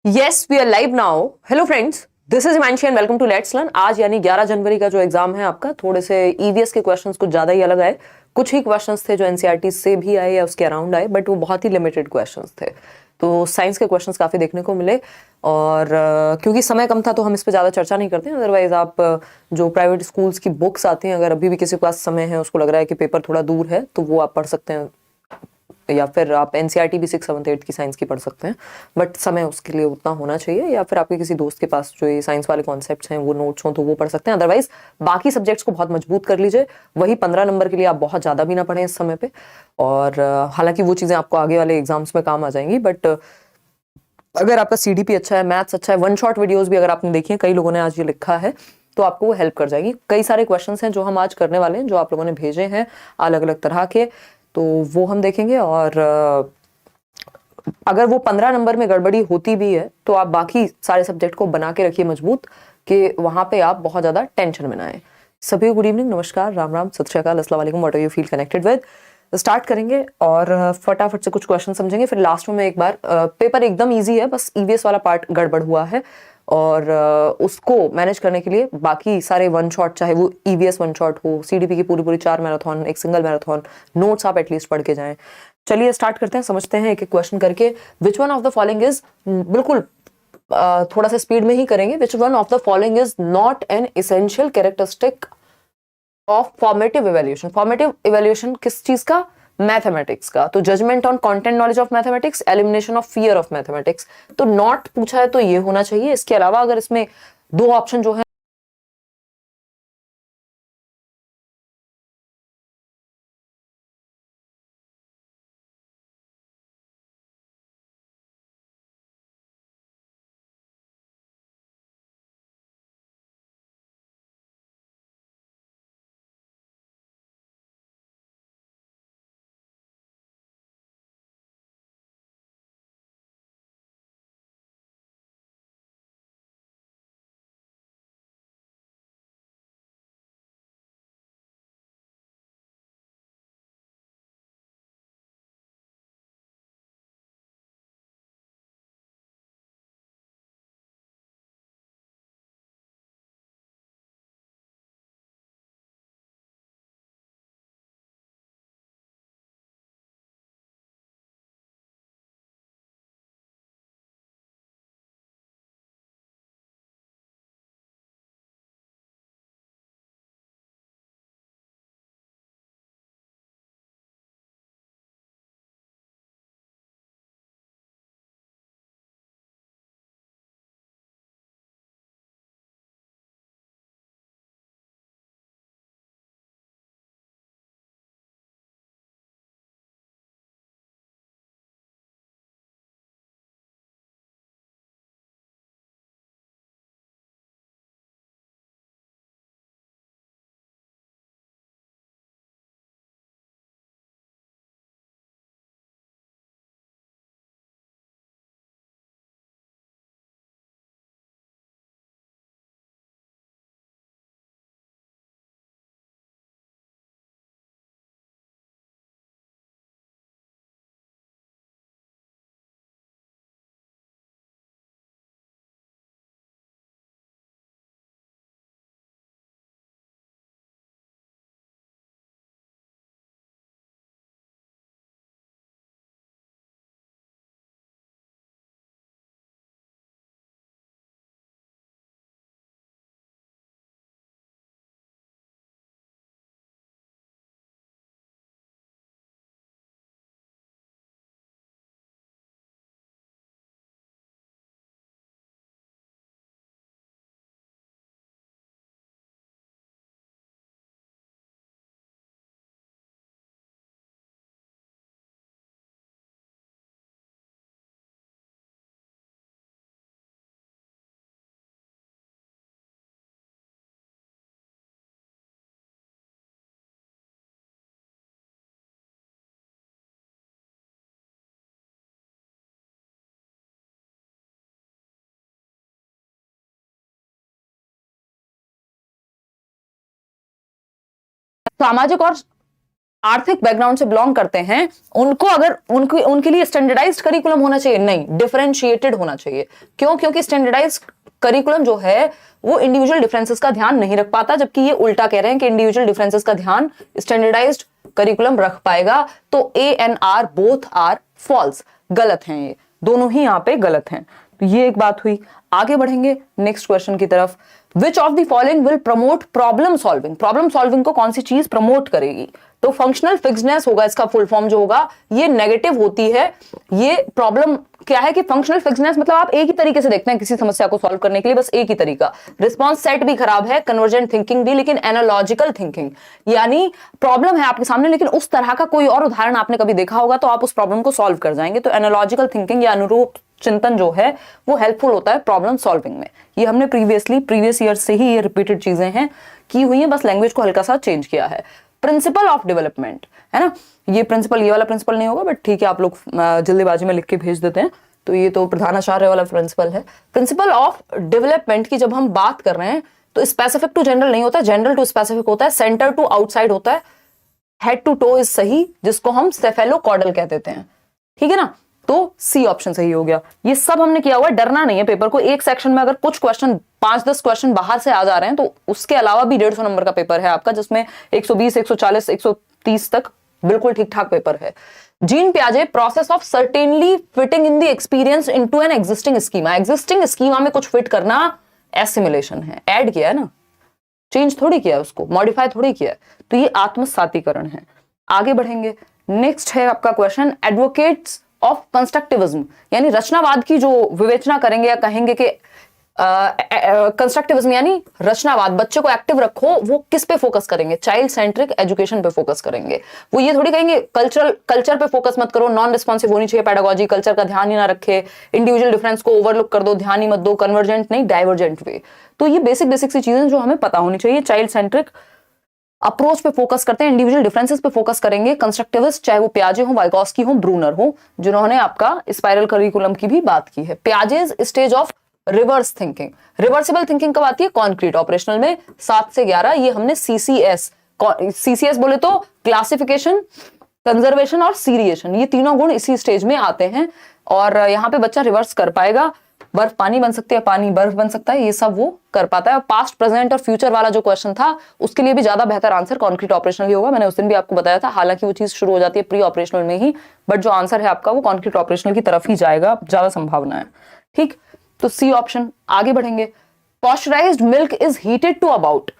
Yes, we are live now. Hello friends, this is Himanshi and welcome to Let's Learn. आज यानी 11 जनवरी का जो exam है आपका, थोड़े से ईवीएस के क्वेश्चंस कुछ ज्यादा ही अलग आए। कुछ ही क्वेश्चंस थे जो एनसीईआरटी से भी आए या उसके अराउंड आए, बट वो बहुत ही लिमिटेड क्वेश्चंस थे। तो साइंस के क्वेश्चंस काफी देखने को मिले और क्योंकि समय कम था तो हम इस पर ज्यादा चर्चा नहीं करते हैं। अदरवाइज आप जो प्राइवेट स्कूल्स की बुक्स आती हैं, अगर अभी भी किसी के पास समय है, उसको लग रहा है कि पेपर थोड़ा दूर है, तो वो आप पढ़ सकते हैं, या फिर आप एनसीईआरटी भी 6, 7, 8 की साइंस की पढ़ सकते हैं। बट समय उसके लिए उतना होना चाहिए, या फिर आपके किसी दोस्त के पास जो ये साइंस वाले कॉन्सेप्ट्स हैं वो नोट्स हों तो वो पढ़ सकते हैं। अदरवाइज बाकी सब्जेक्ट्स को बहुत मजबूत कर लीजिए। वही 15 नंबर के लिए आप बहुत ज़्यादा भी ना पढ़ें इस समय पे। और हालांकि वो चीज़ें आपको आगे वाले एग्जाम्स में काम आ जाएंगी, बट अगर आपका सीडीपी अच्छा है, मैथ्स अच्छा है, वन शॉट वीडियोस भी अगर आपने देखी है, कई लोगों ने आज ये लिखा है, तो आपको वो हेल्प कर जाएगी। कई सारे क्वेश्चंस हैं जो हम आज करने वाले हैं, जो आप लोगों ने भेजे हैं अलग अलग तरह के, तो वो हम देखेंगे। और अगर वो 15 नंबर में गड़बड़ी होती भी है तो आप बाकी सारे सब्जेक्ट को बना के रखिए मजबूत, कि वहां पे आप बहुत ज्यादा टेंशन में ना आए। सभी गुड इवनिंग, नमस्कार, राम राम, सत श्री अकाल, अस्सलाम वालेकुम, what are you feel connected with. Start करेंगे और फटाफट से कुछ क्वेश्चन समझेंगे, फिर लास्ट में एक बार पेपर एकदम इजी है, बस ईवीएस वाला पार्ट गड़बड़ हुआ है और उसको मैनेज करने के लिए बाकी सारे वन शॉट, चाहे वो ईवीएस वन शॉट हो, सीडीपी की पूरी पूरी 4 मैराथन, एक सिंगल मैराथन, नोट्स आप एटलीस्ट पढ़ के जाएं। चलिए स्टार्ट करते हैं, समझते हैं एक एक क्वेश्चन करके। Which one of the following is, बिल्कुल थोड़ा सा स्पीड में ही करेंगे। Which one of the following is not an essential characteristic of formative evaluation. Formative evaluation किस चीज का? मैथमेटिक्स का। तो judgement on content knowledge of mathematics, elimination of fear of mathematics. तो नॉट पूछा है तो ये होना चाहिए। इसके अलावा अगर इसमें दो ऑप्शन जो है, सामाजिक और आर्थिक बैकग्राउंड से बिलोंग करते हैं, उनको अगर उनके लिए स्टैंडर्डाइज्ड करिकुलम होना चाहिए, नहीं, डिफरेंशिएटेड होना चाहिए। क्यों? क्योंकि स्टैंडर्डाइज्ड करिकुलम जो है वो इंडिविजुअल डिफरेंसेस का ध्यान नहीं रख पाता, जबकि ये उल्टा कह रहे हैं कि इंडिविजुअल डिफरेंसेस का ध्यान स्टैंडर्डाइज्ड करिकुलम रख पाएगा। तो A and R both are false, गलत हैं, ये दोनों ही यहां पे गलत हैं। तो ये एक बात हुई। आगे बढ़ेंगे नेक्स्ट क्वेश्चन की तरफ। Which of the following will promote problem solving? Problem solving को कौन सी चीज प्रमोट करेगी? तो फंक्शनल फिक्सनेस होगा इसका फुल फॉर्म जो होगा, ये नेगेटिव होती है। ये प्रॉब्लम क्या है कि फंक्शनल फिक्सनेस मतलब आप एक ही तरीके से देखते हैं किसी समस्या को सॉल्व करने के लिए, बस एक ही तरीका। रिस्पॉन्स सेट भी खराब है, कन्वर्जेंट थिंकिंग भी, लेकिन एनालॉजिकल थिंकिंग, यानी प्रॉब्लम है आपके सामने लेकिन उस तरह का कोई और उदाहरण आपने कभी देखा होगा तो आप उस प्रॉब्लम को सॉल्व कर जाएंगे। तो एनालॉजिकल थिंकिंग या अनुरूप चिंतन जो है वो हेल्पफुल होता है प्रॉब्लम सॉल्विंग में। ये हमने प्रीवियस ईयर से ही ये रिपीटेड चीजें हैं की हुई हैं, बस लैंग्वेज को हल्का सा चेंज किया है। प्रिंसिपल ऑफ डेवलपमेंट है ना, ये प्रिंसिपल, ये वाला प्रिंसिपल नहीं होगा, बट ठीक है आप लोग जल्दीबाजी में लिख के भेज देते हैं, तो ये तो प्रधानाचार्य वाला प्रिंसिपल है। प्रिंसिपल ऑफ डेवलपमेंट की जब हम बात कर रहे हैं तो स्पेसिफिक टू जनरल नहीं होता, जनरल टू स्पेसिफिक होता है, सेंटर टू आउटसाइड होता है, हेड टू टो इज सही, जिसको हम सेफेलोकॉर्डल कह देते हैं, ठीक है ना। तो सी ऑप्शन सही हो गया। ये सब हमने किया हुआ, डरना नहीं है पेपर को। एक सेक्शन में अगर कुछ क्वेश्चन 5-10 क्वेश्चन बाहर से आ जा रहे हैं तो उसके अलावा भी 150 नंबर का पेपर है आपका, जिसमें 120, 140, 130 तक बिल्कुल ठीक ठाक पेपर है। जीन पियाजे, process of certainly fitting in the experience into an existing schema. Existing schema में कुछ फिट करना एसिमिलेशन है, ऐड किया है ना, चेंज थोड़ी किया है उसको, मॉडिफाई थोड़ी किया है। तो ये आत्मसातीकरण है। आगे बढ़ेंगे, नेक्स्ट है आपका क्वेश्चन, एडवोकेट्स ऑफ कंस्ट्रक्टिविज्म, यानी रचनावाद की जो विवेचना करेंगे या कहेंगे कि कंस्ट्रक्टिविज्म यानी रचनावाद, बच्चे को एक्टिव रखो, वो किस पे फोकस करेंगे? चाइल्ड सेंट्रिक एजुकेशन पे फोकस करेंगे। वो ये थोड़ी कहेंगे कल्चर पे फोकस मत करो, नॉन रिस्पॉन्सिव होनी चाहिए पेडागोजी, कल्चर का ध्यान ही ना रखे, इंडिविजुअल डिफरेंस को ओवरलुक कर दो, ध्यान ही मत दो, कन्वर्जेंट नहीं डाइवर्जेंट वे। तो ये बेसिक सी चीजें जो हमें पता होनी चाहिए। चाइल्ड सेंट्रिक अप्रोच पे फोकस करते हैं, इंडिविजुअल डिफरेंसेस पे फोकस करेंगे। कंस्ट्रक्टिविस्ट, चाहे वो पियाजे हो, वाइगॉस्की हो, ब्रूनर हो, जिन्होंने आपका स्पाइरल करिकुलम की भी बात की है। Piaget's stage of reverse thinking, reversible thinking कब आती है? कॉन्क्रीट ऑपरेशनल में 7 से 11, ये हमने सीसीएस बोले तो क्लासिफिकेशन, कंजर्वेशन और सीरिएशन, ये तीनों गुण इसी स्टेज में आते हैं। और यहाँ पे बच्चा रिवर्स कर पाएगा, बर्फ पानी बन सकती है, पानी बर्फ बन सकता है, ये सब वो कर पाता है। पास्ट, प्रेजेंट और फ्यूचर वाला जो क्वेश्चन था उसके लिए भी ज्यादा बेहतर आंसर कॉन्क्रीट ऑपरेशनल ही होगा। मैंने उस दिन भी आपको बताया था, हालांकि वो चीज शुरू हो जाती है प्री ऑपरेशनल में ही, बट जो आंसर है आपका वो कॉन्क्रीट ऑपरेशनल की तरफ ही जाएगा, ज्यादा संभावना है। ठीक, तो सी ऑप्शन। आगे बढ़ेंगे, pasteurised milk is heated to about,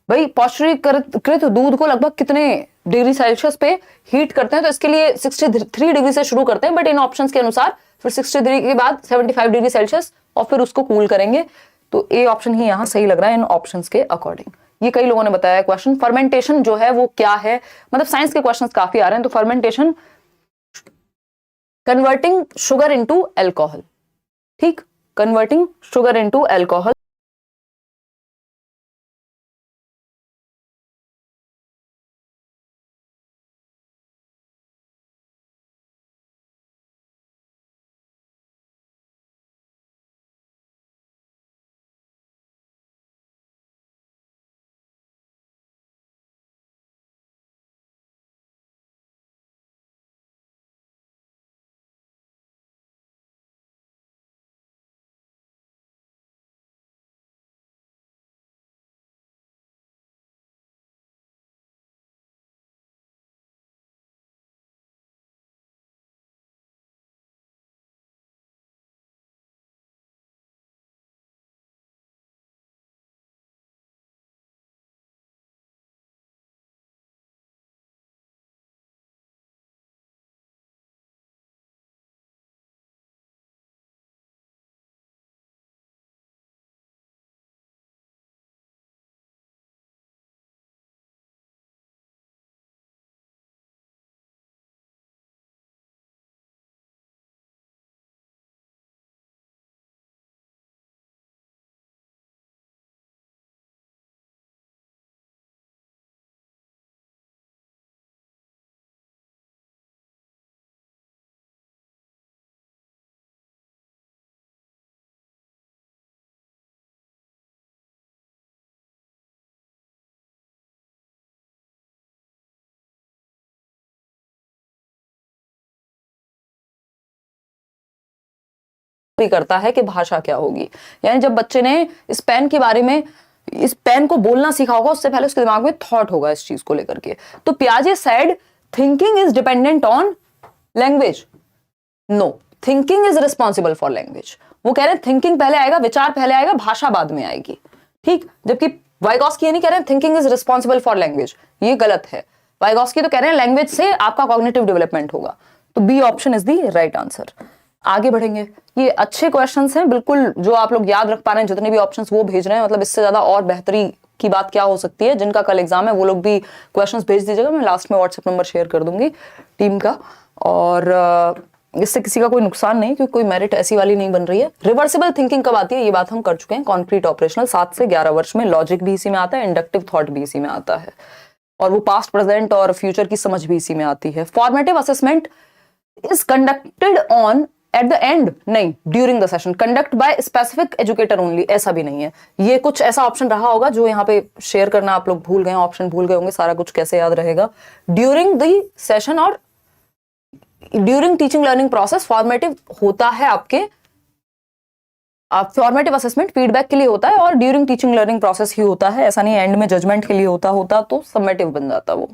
भाई पॉस्चरीकृत दूध को लगभग कितने डिग्री सेल्सियस पे हीट करते हैं? तो इसके लिए 63 डिग्री से शुरू करते हैं, बट इन ऑप्शंस के अनुसार फिर 63 के बाद 75 डिग्री सेल्सियस और फिर उसको कूल करेंगे। तो ए ऑप्शन ही यहां सही लग रहा है इन ऑप्शंस के अकॉर्डिंग। ये कई लोगों ने बताया क्वेश्चन। फर्मेंटेशन जो है वो क्या है, मतलब साइंस के क्वेश्चंस काफी आ रहे हैं। तो fermentation, converting sugar into alcohol, ठीक, कन्वर्टिंग शुगर इनटू अल्कोहल। भी करता है कि भाषा क्या होगी। यानी जब बच्चे ने इस पेन के बारे में, इस पेन को बोलना सीखा होगा, उससे पहले उसके दिमाग में थॉट होगा इस चीज को लेकर के। तो पियाजे said thinking is dependent on language. No, thinking is responsible for language. वो कह रहे हैं थिंकिंग पहले आएगा, विचार पहले आएगा, भाषा बाद में आएगी। ठीक, जबकि वाइगॉस्की ये नहीं कह रहे हैं thinking is responsible for language, ये गलत है। वाइगॉस्की तो कह रहे हैं लैंग्वेज से आपका कॉग्निटिव डेवलपमेंट होगा। तो B option is the right answer. आगे बढ़ेंगे, ये अच्छे क्वेश्चंस हैं बिल्कुल, जो आप लोग याद रख पा रहे हैं, जितने भी ऑप्शंस वो भेज रहे हैं, मतलब इससे ज्यादा और बेहतरी की बात क्या हो सकती है। जिनका कल एग्जाम है वो लोग भी क्वेश्चंस भेज दीजिएगा, मैं लास्ट में व्हाट्सएप नंबर शेयर कर दूंगी टीम का। और इससे किसी का कोई नुकसान नहीं, क्योंकि कोई मेरिट ऐसी वाली नहीं बन रही है। रिवर्सिबल थिंकिंग कब आती है, ये बात हम कर चुके हैं। कॉन्क्रीट ऑपरेशनल 7 से 11 वर्ष में, लॉजिक भी इसी में आता है, इंडक्टिव थॉट भी इसी में आता है, और वो पास्ट, प्रेजेंट और फ्यूचर की समझ भी इसी में आती है। Formative assessment is conducted on at the end, नहीं, during the session, conduct by specific educator only, ऐसा भी नहीं है। ये कुछ ऐसा ऑप्शन रहा होगा जो यहाँ पे शेयर करना आप लोग भूल गए, ऑप्शन भूल गए होंगे, सारा कुछ कैसे याद रहेगा। ड्यूरिंग द सेशन और during teaching learning process formative होता है आपके, फॉर्मेटिव असेसमेंट फीडबैक के लिए होता है और ड्यूरिंग टीचिंग लर्निंग प्रोसेस ही होता है, ऐसा नहीं एंड में जजमेंट के लिए होता तो समेटिव बन जाता वो।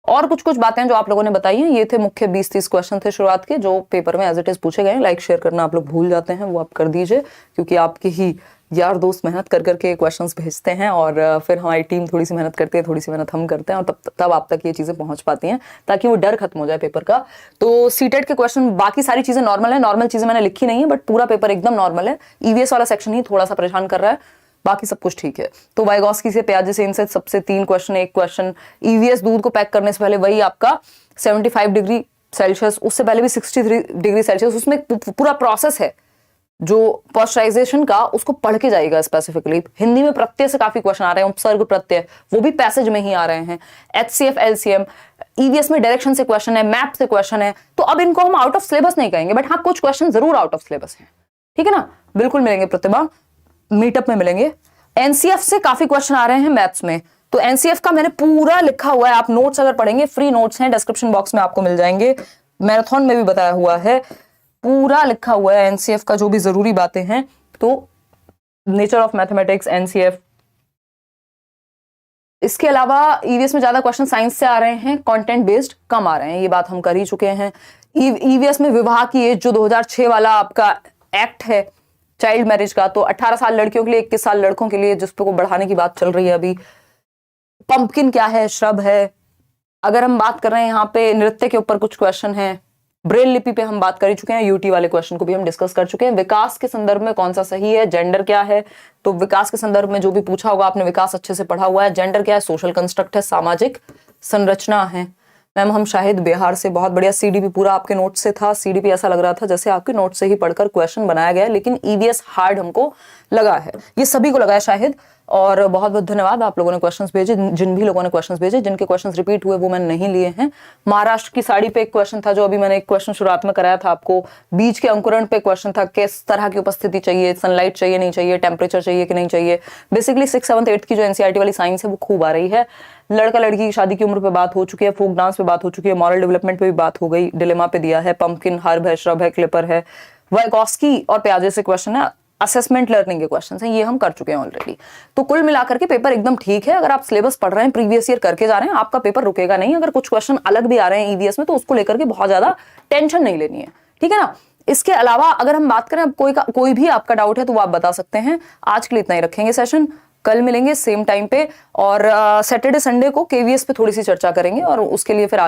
और कुछ बातें जो आप लोगों ने बताई हैं, ये थे मुख्य 20-30 क्वेश्चन थे शुरुआत के, जो पेपर में एज इट इज पूछे गए। लाइक शेयर करना आप लोग भूल जाते हैं, वो आप कर दीजिए, क्योंकि आपके ही यार दोस्त मेहनत कर करके क्वेश्चंस भेजते हैं, और फिर हमारी टीम थोड़ी सी मेहनत करती है, थोड़ी सी मेहनत हम करते हैं, और तब आप तक ये चीजें पहुंच पाती हैं, ताकि वो डर खत्म हो जाए पेपर का। तो सीटेट के क्वेश्चन, बाकी सारी चीजें नॉर्मल है, नॉर्मल चीजें मैंने लिखी नहीं है, बट पूरा पेपर एकदम नॉर्मल है। ईवीएस वाला सेक्शन ही थोड़ा सा परेशान कर रहा है, बाकी सब कुछ ठीक है। तो वाइगॉस्की से, पियाजे से, इनसे सबसे 3 क्वेश्चन, 1 क्वेश्चन। ईवीएस दूध को पैक करने से पहले वही आपका 75 डिग्री सेल्सियस, उससे पहले भी 63 डिग्री सेल्सियस, उसमें पूरा प्रोसेस है जो पॉस्चराइजेशन का, उसको पढ़ के जाएगा स्पेसिफिकली। हिंदी में प्रत्यय से काफी क्वेश्चन आ रहे हैं, उपसर्ग प्रत्यय, वो भी पैसेज में ही आ रहे हैं। HCF LCM, ईवीएस में डायरेक्शन से क्वेश्चन है, मैप से क्वेश्चन है। तो अब इनको हम आउट ऑफ सिलेबस नहीं कहेंगे, बट हाँ कुछ क्वेश्चन जरूर आउट ऑफ सिलेबस है, ठीक है ना। बिल्कुल मिलेंगे प्रतिभा, मीटअप में मिलेंगे। एनसीएफ से काफी क्वेश्चन आ रहे हैं मैथ्स में, तो एनसीएफ का मैंने पूरा लिखा हुआ है, आप नोट्स अगर पढ़ेंगे, फ्री नोट्स हैं, डिस्क्रिप्शन बॉक्स में आपको मिल जाएंगे, मैराथन में भी बताया हुआ है, पूरा लिखा हुआ है एनसीएफ का, जो भी जरूरी बातें हैं। तो नेचर ऑफ मैथमेटिक्स, एनसीएफ। इसके अलावा ईवीएस में ज्यादा क्वेश्चन साइंस से आ रहे हैं, कंटेंट बेस्ड कम आ रहे हैं, ये बात हम कर ही चुके हैं। ईवीएस में विवाह की एज, जो 2006 वाला आपका एक्ट है चाइल्ड मैरिज का, तो 18 साल लड़कियों के लिए, 21 साल लड़कों के लिए, जिसपे को बढ़ाने की बात चल रही है अभी। पंपकिन क्या है, श्रब है। अगर हम बात कर रहे हैं यहाँ पे नृत्य के ऊपर, कुछ क्वेश्चन है। ब्रेल लिपि पे हम बात कर ही चुके हैं, यूटी वाले क्वेश्चन को भी हम डिस्कस कर चुके हैं। विकास के संदर्भ में कौन सा सही है, जेंडर क्या है, तो विकास के संदर्भ में जो भी पूछा होगा आपने, विकास अच्छे से पढ़ा हुआ है। जेंडर क्या है, सोशल कंस्ट्रक्ट है, सामाजिक संरचना है। मैम हम शाहिद बिहार से, बहुत बढ़िया। सीडीपी पूरा आपके नोट से था, सीडीपी ऐसा लग रहा था जैसे आपके नोट से ही पढ़कर क्वेश्चन बनाया गया, लेकिन ईवीएस हार्ड हमको लगा है, ये सभी को लगा है शाहिद। और बहुत बहुत धन्यवाद आप लोगों ने क्वेश्चंस भेजे, जिन भी लोगों ने क्वेश्चंस भेजे। जिनके क्वेश्चंस रिपीट हुए वो मैंने नहीं लिए हैं। महाराष्ट्र की साड़ी पे एक क्वेश्चन था, जो अभी मैंने एक क्वेश्चन शुरुआत में कराया था आपको। बीज के अंकुरण पे क्वेश्चन था, किस तरह की उपस्थिति चाहिए, सनलाइट चाहिए नहीं चाहिए, टेम्परेचर चाहिए कि नहीं चाहिए। बेसिकली 6th 7th 8th की जो एनसीईआरटी वाली साइंस है वो खूब आ रही है। लड़का लड़की की शादी की उम्र पे बात हो चुकी है, फोक डांस पे बात हो चुकी है, मॉरल डेवलपमेंट पे भी बात हो गई, डिलेमा पे दिया है, पंपकिन, हर्ब है, श्रब है, क्लिपर है। वाइगॉस्की और पियाजे से क्वेश्चन है, असेसमेंट लर्निंग के क्वेश्चंस हैं, ये हम कर चुके हैं ऑलरेडी। तो कुल मिलाकर के पेपर एकदम ठीक है। अगर आप सिलेबस पढ़ रहे हैं, प्रीवियस ईयर करके जा रहे हैं, आपका पेपर रुकेगा नहीं। अगर कुछ क्वेश्चन अलग भी आ रहे हैं ईवीएस में, तो उसको लेकर के बहुत ज्यादा टेंशन नहीं लेनी है, ठीक है ना। इसके अलावा अगर हम बात करें, कोई भी आपका डाउट है तो वो आप बता सकते हैं। आज के लिए इतना ही रखेंगे सेशन, कल मिलेंगे सेम टाइम पे, और सैटरडे संडे को केवीएस पे थोड़ी सी चर्चा करेंगे, और उसके लिए फिर